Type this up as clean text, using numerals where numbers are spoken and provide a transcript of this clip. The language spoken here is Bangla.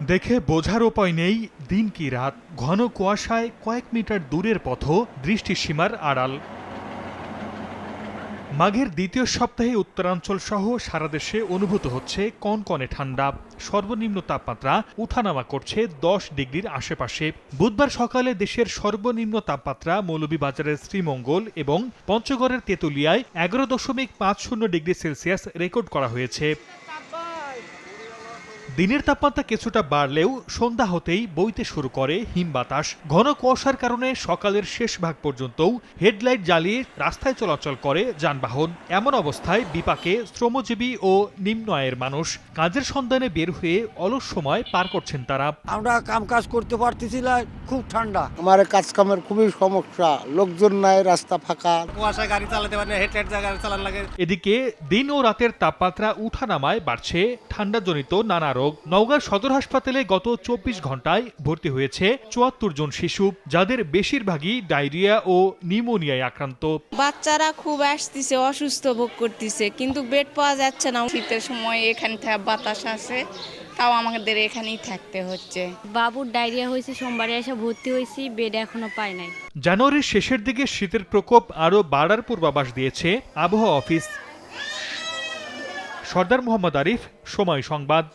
দেখে বোঝার উপায় নেই দিন কি রাত। ঘন কুয়াশায় কয়েক মিটার দূরের পথও দৃষ্টিসীমার আড়াল। মাঘের দ্বিতীয় সপ্তাহে উত্তরাঞ্চল সহ সারা দেশে অনুভূত হচ্ছে কনকনে ঠান্ডা। সর্বনিম্ন তাপমাত্রা উঠানামা করছে 10 ডিগ্রির আশেপাশে। বুধবার সকালে দেশের সর্বনিম্ন তাপমাত্রা মৌলভীবাজারের শ্রীমঙ্গল এবং পঞ্চগড়ের তেঁতুলিয়ায় 11.50 ডিগ্রি সেলসিয়াস রেকর্ড করা হয়েছে। দিনের তাপমাত্রা কিছুটা বাড়লেও সন্ধ্যা হতেই বইতে শুরু করে হিমবাতাস। ঘন কুয়াশার কারণে সকালের শেষ ভাগ পর্যন্তও হেডলাইট জ্বালিয়ে রাস্তায় চলাচল করে যানবাহন। এমন অবস্থায় বিপাকে শ্রমজীবী ও নিম্ন আয়ের মানুষ। কাজের সন্ধানে বের হয়ে অলস সময় পার করছেন তারা। আমরা কাজ করতে পারতেছি না, খুব ঠান্ডা। আমার কাজ কামের খুবই সমস্যা, লোকজন নাই, রাস্তা ফাঁকা, কুয়াশায় গাড়ি চালাতে পারে না, হেডলাইট গাড়ি চালান লাগে। এদিকে দিন ও রাতের তাপমাত্রা উঠানামায় বাড়ছে ঠান্ডাজনিত নানা রোগ। নওগাঁ সদর হাসপাতালে গত 24 ঘন্টায় ভর্তি হয়েছে 74 জন শিশু, যাদের বেশিরভাগই ডায়রিয়া ও নিউমোনিয়ায় আক্রান্ত। বাচ্চারা খুব আসতেছে, অসুস্থ ভোগ করতেছে, কিন্তু বেড পাওয়া যাচ্ছে না। শীতের সময় এখানে বাতাস আছে, তাও আমাদের এখানেই থাকতে হচ্ছে। বাবুর ডায়রিয়া হয়েছে, সোমবারে এসে ভর্তি হয়েছি, বেড এখনো পাই নাই। জানুয়ারির শেষের দিকে শীতের প্রকোপ আরও বাড়ার পূর্বাভাস দিয়েছে আবহাওয়া অফিস। সর্দার মোহাম্মদ আরিফ, সময় সংবাদ।